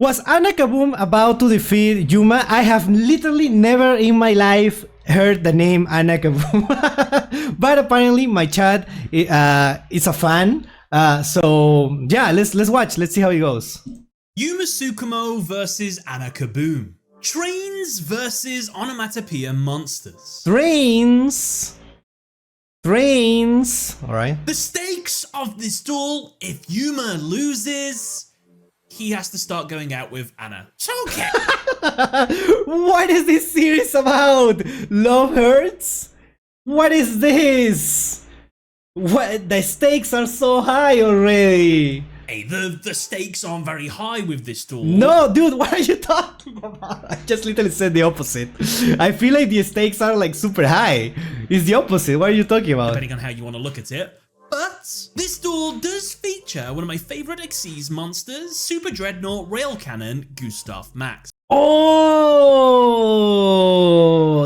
Was Anna Kaboom about to defeat Yuma? I have literally never in my life heard the name Anna Kaboom, but apparently my chat is a fan. So yeah, let's watch. Let's see how it goes. Yuma Tsukumo versus Anna Kaboom. Trains versus onomatopoeia monsters. Trains. Alright. The stakes of this duel: if Yuma loses, he has to start going out with Anna. So okay. What is this series about? Love hurts? What is this? What? The stakes are so high already. Hey, the stakes aren't very high with this duel. No, dude, what are you talking about? I just literally said the opposite. I feel like the stakes are like super high. It's the opposite. What are you talking about? Depending on how you want to look at it. But this duel does feature one of my favorite Xyz monsters, Super Dreadnought Rail Cannon Gustav Max. Oh,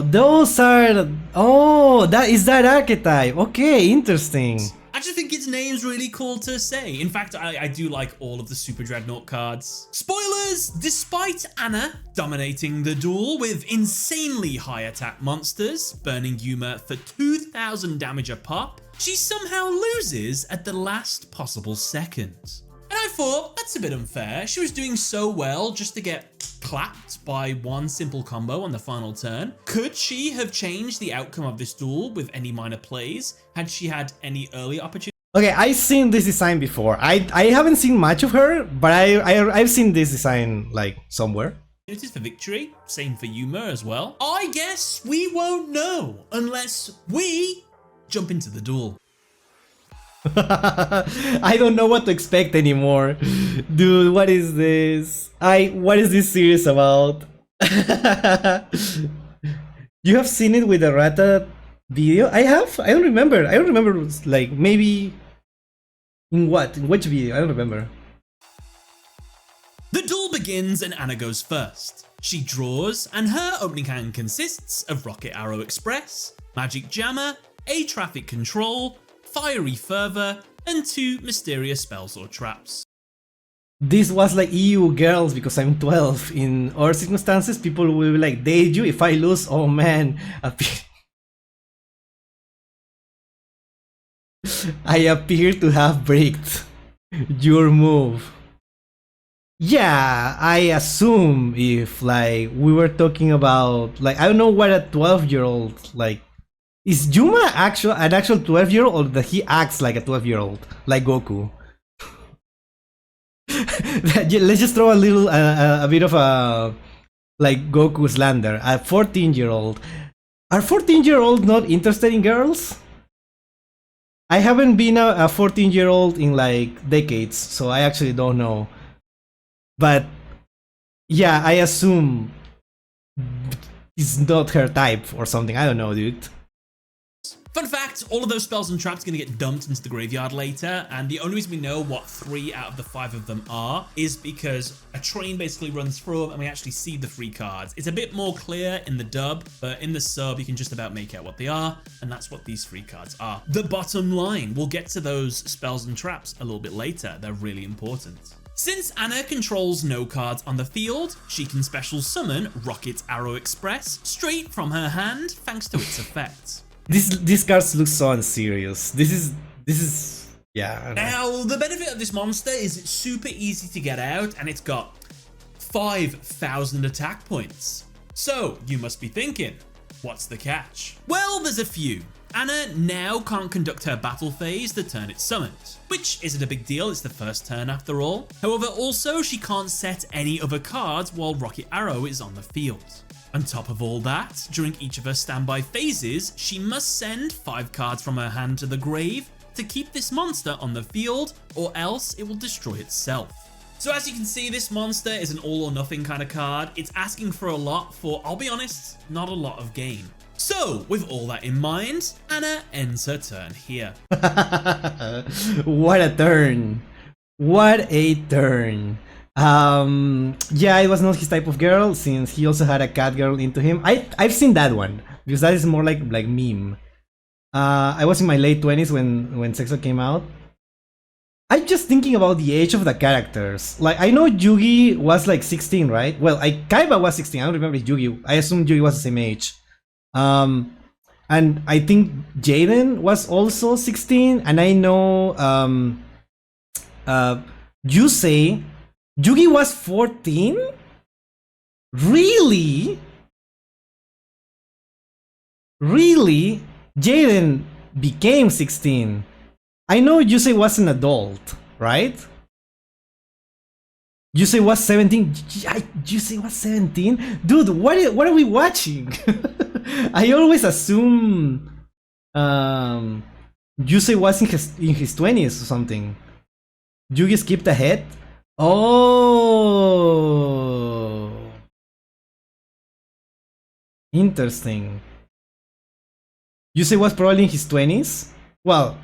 those are. Oh, that is that archetype. Okay, interesting. I just think its name's really cool to say. In fact, I do like all of the Super Dreadnought cards. Spoilers! Despite Anna dominating the duel with insanely high attack monsters, burning Yuma for 2,000 damage a pop, she somehow loses at the last possible second. And I thought, that's a bit unfair. She was doing so well just to get clapped by one simple combo on the final turn. Could she have changed the outcome of this duel with any minor plays had she had any early opportunity? Okay, I've seen this design before. I haven't seen much of her, but I've seen this design like somewhere. For victory, same for Yuma as well. I guess we won't know unless we jump into the duel. I don't know what to expect anymore. Dude, what is this? What is this series about? You have seen it with the Rata video? I have? I don't remember. Like maybe in what? In which video? I don't remember. The duel begins and Anna goes first. She draws and her opening hand consists of Rocket Arrow Express, Magic Jammer, a Traffic Control, Fiery Fervor, and 2 mysterious spells or traps. This was like EU girls because I'm 12. In other circumstances, people will be like, date you if I lose? Oh man. I appear to have breaked your move. Yeah, I assume if like we were talking about like I don't know what a 12-year-old like. Is Yuma an actual 12-year-old or that he acts like a 12-year-old, like Goku? Let's just throw a bit of a like Goku slander. A 14-year-old. Are 14-year-olds not interested in girls? I haven't been a 14-year-old in like decades, so I actually don't know. But yeah, I assume it's not her type or something. I don't know, dude. Fun fact, all of those spells and traps are going to get dumped into the graveyard later, and the only reason we know what 3 out of the 5 of them are is because a train basically runs through them and we actually see the 3 cards. It's a bit more clear in the dub, but in the sub you can just about make out what they are, and that's what these 3 cards are. The bottom line, we'll get to those spells and traps a little bit later, they're really important. Since Anna controls no cards on the field, she can special summon Rocket Arrow Express straight from her hand thanks to its effect. These cards look so unserious. This is yeah. Now the benefit of this monster is it's super easy to get out and it's got 5,000 attack points. So you must be thinking, what's the catch? Well, there's a few. Anna now can't conduct her battle phase the turn it's summoned, which isn't a big deal, it's the first turn after all. However, also she can't set any other cards while Rocket Arrow is on the field. On top of all that, during each of her standby phases, she must send 5 cards from her hand to the grave to keep this monster on the field, or else it will destroy itself. So as you can see, this monster is an all or nothing kind of card. It's asking for a lot for, I'll be honest, not a lot of gain. So, with all that in mind, Anna ends her turn here. What a turn. What a turn. Yeah, it was not his type of girl since he also had a cat girl into him. I've seen that one because that is more like meme. I was in my late 20s when Sexo came out. I'm just thinking about the age of the characters. Like, I know Yugi was like 16, right? Well, Kaiba was 16. I don't remember Yugi. I assume Yugi was the same age. And I think Jaden was also 16. And I know you say Yugi was 14? Really? Really? Jaden became 16. I know Yusei was an adult, right? Yusei was 17. Yusei was 17? Dude, what are we watching? I always assume Yusei was in his 20s or something. Yugi skipped ahead? Oh, interesting. Yusei was probably in his 20s? Well,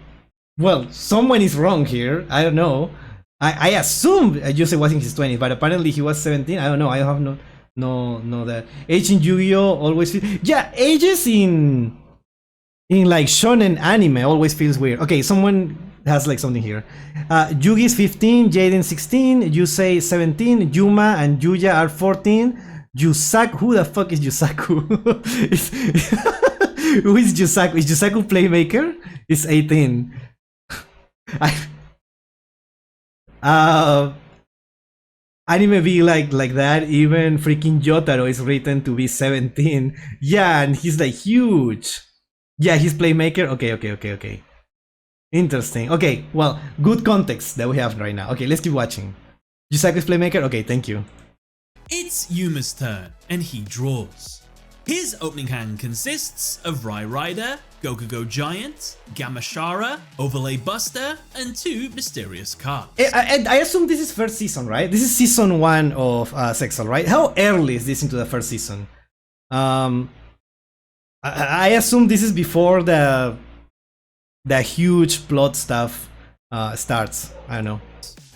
someone is wrong here. I don't know. I assume Yusei was in his 20s, but apparently he was 17. I don't know. I have no that. Age in Yu-Gi-Oh! Always yeah, ages in like shonen anime always feels weird. Okay, someone has like something here. Yugi's 15, Jaden 16, Yusei 17, Yuma and Yuya are 14. Yusaku, who the fuck is Yusaku? Who is Yusaku? Is Yusaku Playmaker? It's 18. Anime be like that. Even freaking Yotaro is written to be 17. Yeah, and he's like huge. Yeah, he's Playmaker. Okay. Interesting. Okay, well, good context that we have right now. Okay, let's keep watching. Yusaku's Playmaker? Okay, thank you. It's Yuma's turn, and he draws. His opening hand consists of Rai Rider, Gokugo Giant, Gamashara, Overlay Buster, and 2 mysterious cards. And I assume this is first season, right? This is season 1 of Sexal, right? How early is this into the first season? I assume this is before the huge plot stuff starts. I don't know.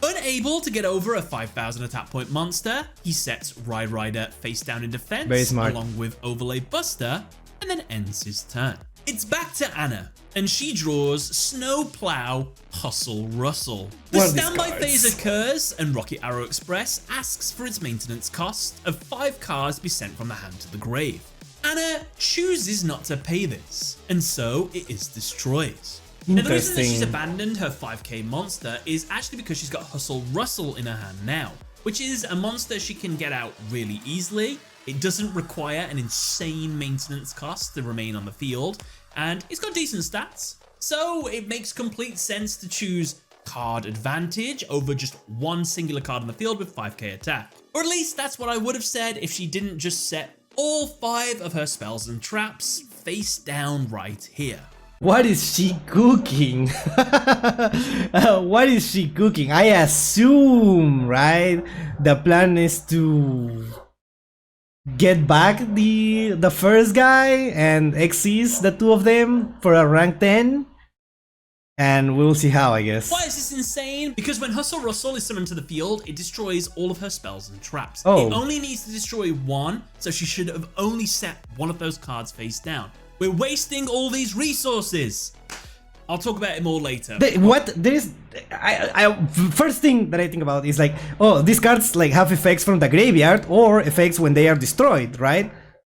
Unable to get over a 5,000 attack point monster, he sets Rai Rider face down in defense, very smart, along with Overlay Buster, and then ends his turn. It's back to Anna, and she draws Snowplow Hustle Rustle. The standby phase occurs, and Rocket Arrow Express asks for its maintenance cost of 5 cards be sent from the hand to the grave. Anna chooses not to pay this, and so it is destroyed. Now, the reason that she's abandoned her 5k monster is actually because she's got Hustle Rustle in her hand now, which is a monster she can get out really easily. It doesn't require an insane maintenance cost to remain on the field, and it's got decent stats. So it makes complete sense to choose card advantage over just one singular card on the field with 5k attack. Or at least that's what I would have said if she didn't just set all 5 of her spells and traps face down right here. What is she cooking? What is she cooking? I assume, right? The plan is to get back the first guy and exceed the 2 of them for a rank 10. And we'll see how, I guess. Why is this insane? Because when Hustle Rustle is summoned to the field, it destroys all of her spells and traps. Oh. It only needs to destroy 1, so she should have only set one of those cards face down. We're wasting all these resources. I'll talk about it more later. First thing that I think about is like, oh, these cards like have effects from the graveyard or effects when they are destroyed, right?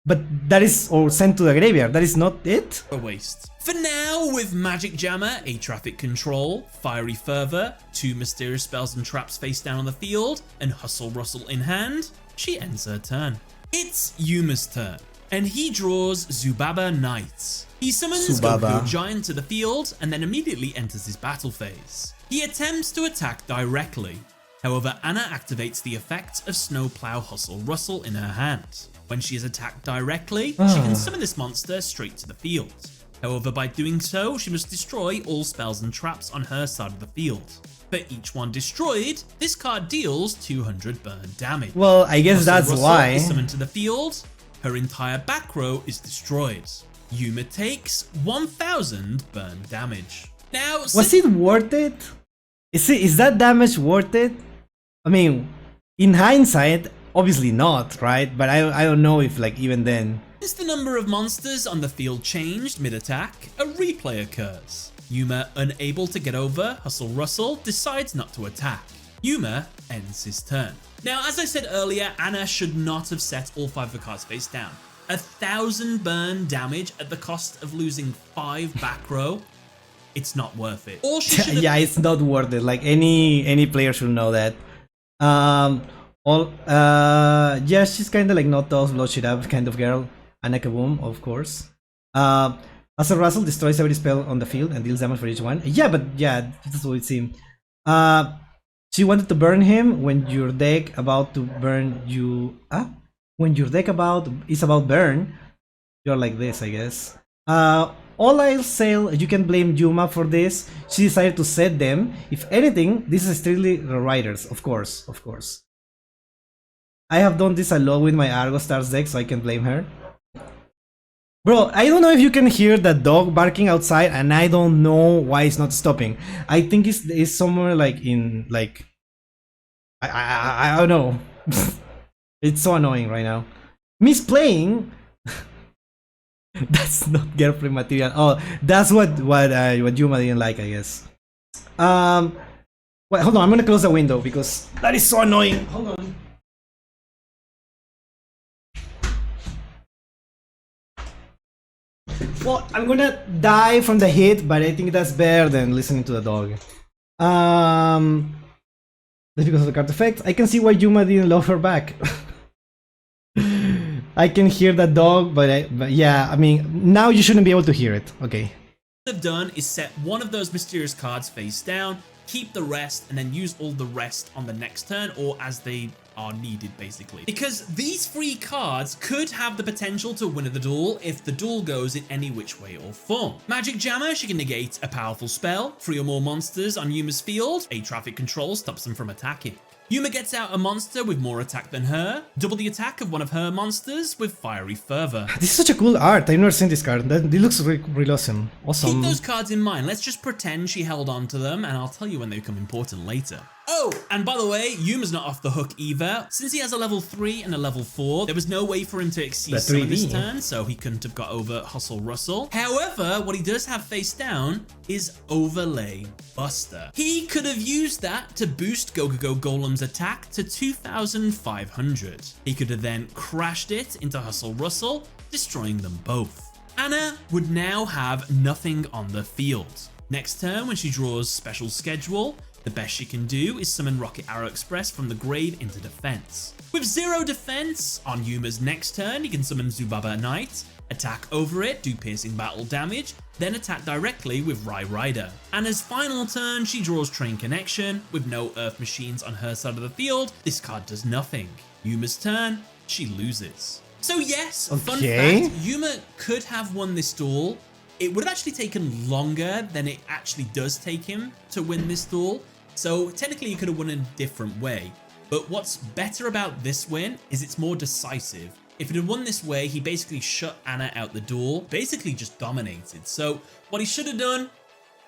But that is, or sent to the graveyard. That is not it? A waste. For now, with Magic Jammer, a Traffic Control, Fiery Fervor, 2 mysterious spells and traps face down on the field, and Hustle Rustle in hand, she ends her turn. It's Yuma's turn, and he draws Zubaba Knight. He summons Gokugo Giant to the field and then immediately enters his battle phase. He attempts to attack directly. However, Anna activates the effect of Snowplow Hustle Rustle in her hand. When she is attacked directly, she can summon this monster straight to the field. However, by doing so, she must destroy all spells and traps on her side of the field. For each one destroyed, this card deals 200 burn damage. Well, I guess that's why. Is summoned to the field, her entire back row is destroyed. Yuma takes 1000 burn damage. Now, was it worth it? Is that damage worth it? I mean, in hindsight, obviously not, right? But I don't know if like even then. Since the number of monsters on the field changed mid-attack, a replay occurs. Yuma, unable to get over Hustle Rustle, decides not to attack. Yuma ends his turn. Now, as I said earlier, Anna should not have set all 5 of the cards face down. 1,000 burn damage at the cost of losing 5 back row. It's not worth it. All she should have... Yeah, it's not worth it. Like any player should know that. Yeah, she's kind of like not tough, blow shit up kind of girl. Anna Kaboom, of course. As a Russell destroys every spell on the field and deals damage for each one. Yeah, but yeah, that's what it seemed. She wanted to burn him when your deck about to burn you. When your deck is about burn, you're like this, I guess. All I'll say, you can blame Yuma for this. She decided to set them. If anything, this is strictly the writers, of course, of course. I have done this a lot with my Argo Stars deck, so I can blame her. Bro, I don't know if you can hear the dog barking outside, and I don't know why it's not stopping. I think it's somewhere like in like I don't know. It's so annoying right now. Misplaying. That's not girlfriend material. Oh, that's what Yuma didn't like, I guess. Wait, hold on. I'm gonna close the window because that is so annoying. Hold on. Well, I'm gonna die from the heat, but I think that's better than listening to the dog. That's because of the card effect. I can see why Yuma didn't love her back. I can hear the dog, but yeah, I mean, now you shouldn't be able to hear it. Okay. What I've done is set one of those mysterious cards face down, keep the rest, and then use all the rest on the next turn or as they are needed, basically. Because these 3 cards could have the potential to win the duel if the duel goes in any which way or form. Magic Jammer, she can negate a powerful spell, 3 or more monsters on Yuma's field, a traffic control stops them from attacking. Yuma gets out a monster with more attack than her, double the attack of one of her monsters with Fiery Fervor. This is such a cool art. I've never seen this card. It looks really awesome. Keep those cards in mind. Let's just pretend she held on to them, and I'll tell you when they become important later. Oh, and by the way, Yuma's not off the hook either. Since he has a level 3 and a level 4, there was no way for him to exceed some of this turn, so he couldn't have got over Hustle Rustle. However, what he does have face down is Overlay Buster. He could have used that to boost Go-Go-Go Golem's attack to 2,500. He could have then crashed it into Hustle Rustle, destroying them both. Anna would now have nothing on the field. Next turn, when she draws Special Schedule, the best she can do is summon Rocket Arrow Express from the grave into defense. With 0 defense, on Yuma's next turn, he can summon Zubaba Knight, attack over it, do piercing battle damage, then attack directly with Rai Rider. Anna's final turn, she draws Train Connection. With no Earth Machines on her side of the field, this card does nothing. Yuma's turn, she loses. So yes, fun fact, Yuma could have won this duel. It would have actually taken longer than it actually does take him to win this duel. So technically he could have won in a different way. But what's better about this win is it's more decisive. If it had won this way, he basically shut Anna out the duel, basically just dominated. So what he should have done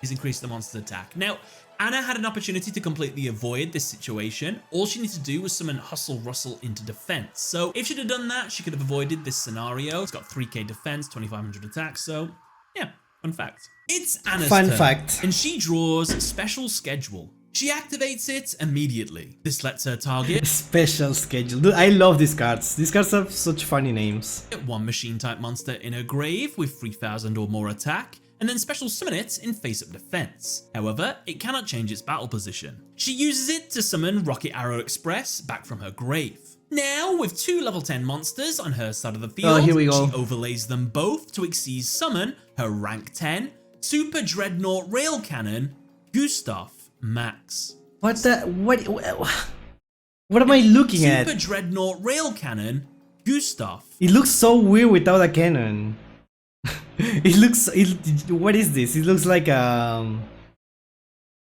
is increase the monster's attack. Now, Anna had an opportunity to completely avoid this situation. All she needed to do was summon Hustle Rustle into defense. So if she'd have done that, she could have avoided this scenario. It's got 3k defense, 2,500 attack, so yeah, fun fact. It's Anna's turn, fact. And she draws Special Schedule. She activates it immediately. This lets her target Special Schedule. Dude, I love these cards. These cards have such funny names. One machine type monster in her grave with 3,000 or more attack, and then special summon it in face-up defense. However, it cannot change its battle position. She uses it to summon Rocket Arrow Express back from her grave. Now, with 2 level 10 monsters on her side of the field, here we go. She overlays them both to exceed summon her rank 10 Super Dreadnought Rail Cannon, Gustav Max. What am I looking at? Super Dreadnought Rail Cannon, Gustav. It looks so weird without a cannon. What is this? It looks like a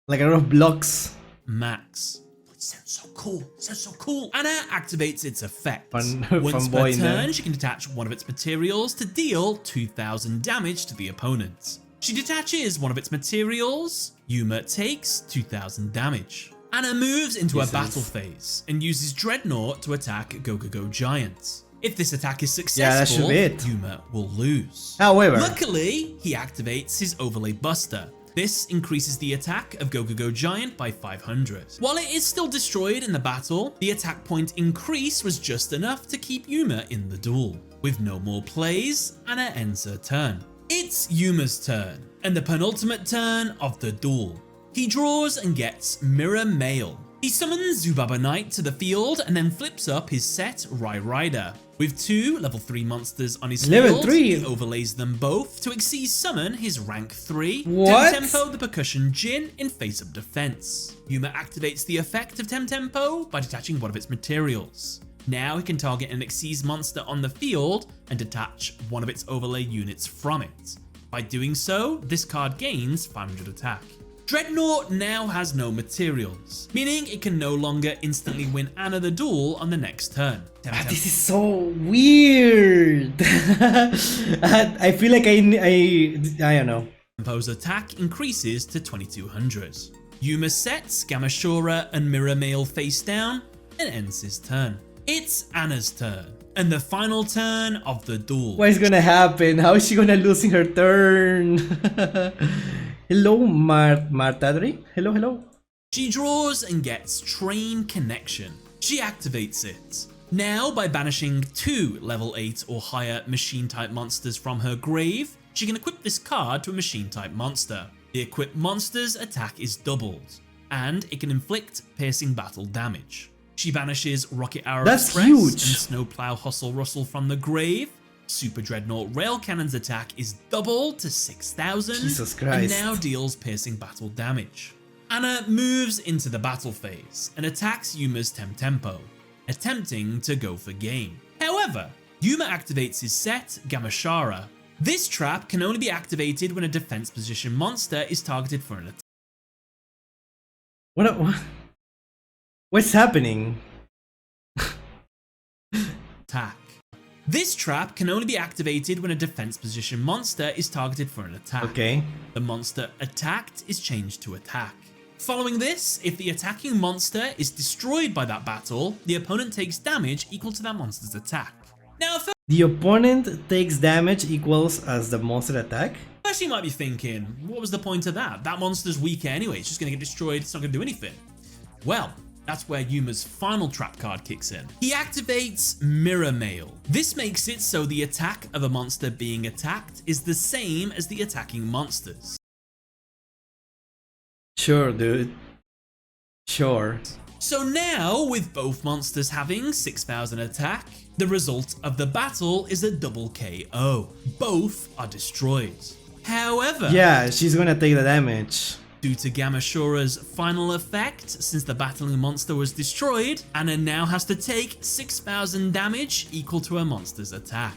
lot of blocks. Max. It sounds so cool. It sounds so cool. Anna activates its effect. Fun Once boy per in there. turn, she can detach one of its materials to deal 2,000 damage to the opponent. She detaches one of its materials. Yuma takes 2,000 damage. Anna moves into a battle phase and uses Dreadnought to attack Go-Go-Go Giants. If this attack is successful, Yuma will lose. However, luckily, he activates his Overlay Buster. This increases the attack of Go Giant by 500. While it is still destroyed in the battle, the attack point increase was just enough to keep Yuma in the duel. With no more plays, Anna ends her turn. It's Yuma's turn, and the penultimate turn of the duel. He draws and gets Mirror Male. He summons Zubaba Knight to the field and then flips up his set Rai Rider. With 2 level 3 monsters on his field, he overlays them both to exceed summon his rank 3 Temtempo the Percussion Jin in face-up defense. Yuma activates the effect of Temtempo by detaching one of its materials. Now he can target an Xyz monster on the field and detach one of its overlay units from it. By doing so, this card gains 500 attack. Dreadnought now has no materials, meaning it can no longer instantly win Anna the duel on the next turn. This is so weird. I feel like I don't know. Tempo's attack increases to 2200. Yuma sets Gamashora and Mirror Male face down and ends his turn. It's Anna's turn, and the final turn of the duel. What is gonna happen? How is she gonna lose in her turn? Hello, Martadri. Hello. She draws and gets Train Connection. She activates it. Now, by banishing 2 level 8 or higher machine-type monsters from her grave, she can equip this card to a machine-type monster. The equipped monster's attack is doubled, and it can inflict piercing battle damage. She banishes Rocket Arrow Express and Snowplow Hustle Rustle from the grave. Super Dreadnought Rail Cannon's attack is doubled to 6,000 and now deals piercing battle damage. Anna moves into the battle phase and attacks Yuma's Temtempo, attempting to go for game. However, Yuma activates his set, Gamashara. This trap can only be activated when a defense position monster is targeted for an attack. What's happening? This trap can only be activated when a defense position monster is targeted for an attack. Okay. The monster attacked is changed to attack. Following this, if the attacking monster is destroyed by that battle, the opponent takes damage equal to that monster's attack. Now, the opponent takes damage equals as the monster attack? First you might be thinking, what was the point of that? That monster's weak anyway, it's just going to get destroyed, it's not going to do anything. Well, that's where Yuma's final trap card kicks in. He activates Mirror Male. This makes it so the attack of a monster being attacked is the same as the attacking monsters. Sure, dude. Sure. So now, with both monsters having 6,000 attack, the result of the battle is a double KO. Both are destroyed. However, yeah, she's gonna take the damage. Due to Gamashora's final effect, since the battling monster was destroyed, Anna now has to take 6,000 damage equal to her monster's attack.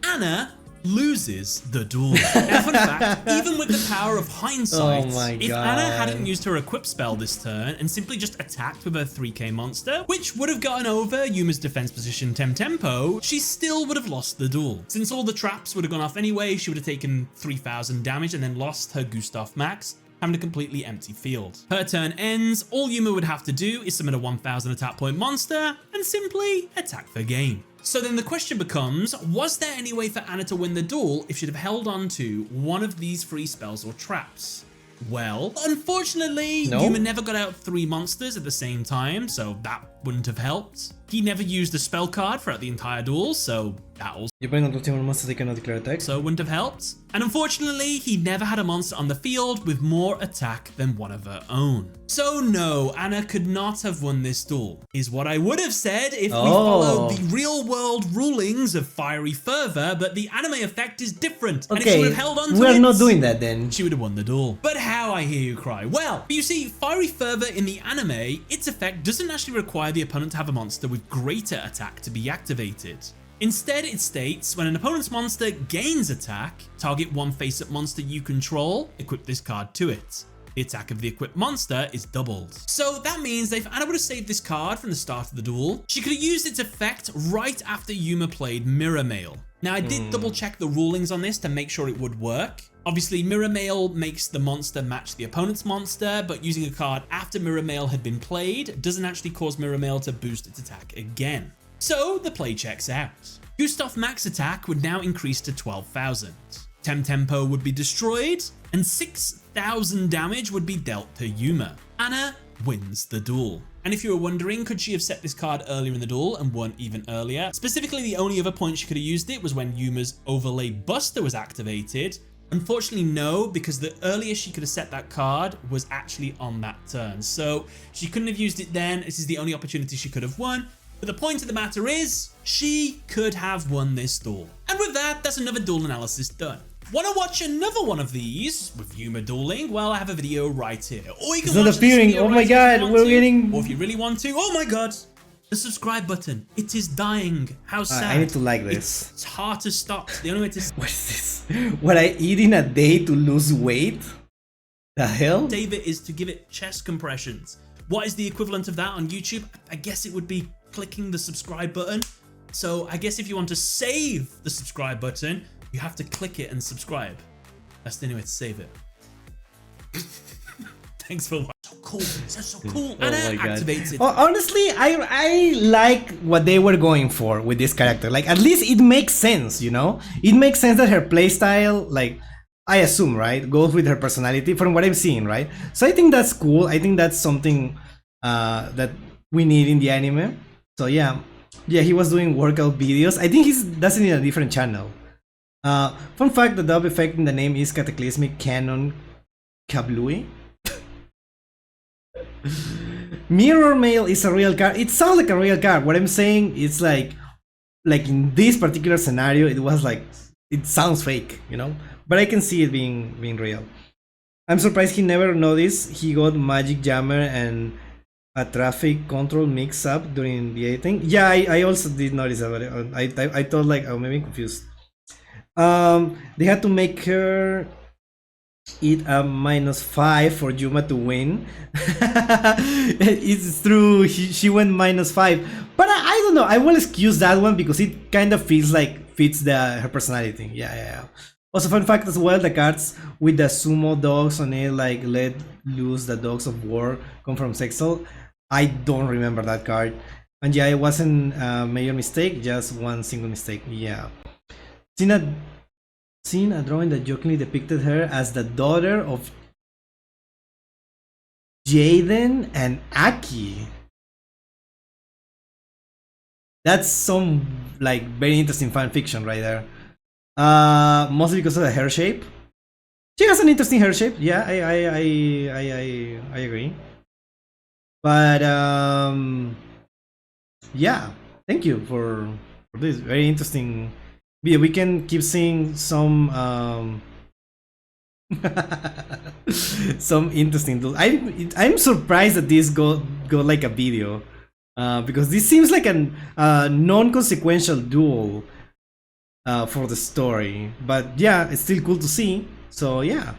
Anna loses the duel. Now, fun fact, even with the power of hindsight, if Anna hadn't used her equip spell this turn and simply just attacked with her 3k monster, which would have gotten over Yuma's defense position Temtempo, she still would have lost the duel. Since all the traps would have gone off anyway, she would have taken 3,000 damage and then lost her Gustav Max, having a completely empty field. Her turn ends, all Yuma would have to do is summon a 1,000 attack point monster and simply attack for game. So then the question becomes, was there any way for Anna to win the duel if she'd have held on to one of these free spells or traps? Well, unfortunately, Yuma never got out 3 monsters at the same time, so that wouldn't have helped. He never used a spell card throughout the entire duel, so that also wouldn't have helped. And unfortunately, he never had a monster on the field with more attack than one of her own. So no, Anna could not have won this duel, is what I would have said if we followed the real world rulings of Fiery Fervor, but the anime effect is different. And if she would have held on to we're not doing that then. She would have won the duel. But how, I hear you cry? Well, you see, Fiery Fervor in the anime, its effect doesn't actually require the opponent to have a monster with greater attack to be activated. Instead, it states, when an opponent's monster gains attack, target one face-up monster you control, equip this card to it. The attack of the equipped monster is doubled. So that means that if Anna would have saved this card from the start of the duel, she could have used its effect right after Yuma played Mirror Male. Now, I did double check the rulings on this to make sure it would work. Obviously, Mirror Male makes the monster match the opponent's monster, but using a card after Mirror Male had been played doesn't actually cause Mirror Male to boost its attack again. So the play checks out. Gustav Max attack would now increase to 12,000. Temtempo would be destroyed, and 6,000 1000 damage would be dealt to Yuma. Anna wins the duel. And if you were wondering, could she have set this card earlier in the duel and won even earlier? Specifically, the only other point she could have used it was when Yuma's overlay buster was activated. Unfortunately, no, because the earliest she could have set that card was actually on that turn. So she couldn't have used it then. This is the only opportunity she could have won. But the point of the matter is, she could have won this duel. And with that, that's another duel analysis done. Want to watch another one of these with Yuma dueling? Well, I have a video right here. Or you can watch this video Oh my god, we're getting... Or if you really want to, oh my god, the subscribe button. It is dying. How sad. I need to like this. It's hard to stop. The only way to... What is this? What I eat in a day to lose weight? The hell? Save it is to give it chest compressions. What is the equivalent of that on YouTube? I guess it would be clicking the subscribe button. So I guess if you want to save the subscribe button, you have to click it and subscribe. That's the only way to save it. Thanks for watching. So cool. It's so cool. Oh and my God. Activated. Oh, honestly, I like what they were going for with this character. Like, at least it makes sense, you know? It makes sense that her playstyle, like, I assume, right, goes with her personality from what I'm seeing, right? So I think that's cool. I think that's something that we need in the anime. So yeah, he was doing workout videos. I think he's does it in a different channel. Fun fact, the dub effect in the name is Cataclysmic Canon Kablooey. Mirror Mail is a real card. It sounds like a real card. What I'm saying is like in this particular scenario, it was like, it sounds fake, you know? But I can see it being real. I'm surprised he never noticed he got Magic Jammer and a traffic control mix up during the 18. Yeah, I also did notice that. I thought like, oh, maybe I'm confused. They had to make her eat a -5 for Yuma to win. It's true, she went -5, but I don't know, I will excuse that one because it kind of feels like fits her personality. Yeah. Also, fun fact as well, the cards with the sumo dogs on it, like let loose the dogs of war, come from Sexel. I don't remember that card, and yeah, it wasn't a major mistake, just one single mistake. Yeah. Seen a drawing that jokingly depicted her as the daughter of Jaden and Aki. That's some like very interesting fan fiction right there. Mostly because of the hair shape. She has an interesting hair shape. Yeah, I agree. But yeah, thank you for this very interesting. We can keep seeing some some interesting tools. I'm surprised that this got like a video, because this seems like a non-consequential duel for the story. But yeah, it's still cool to see. So yeah.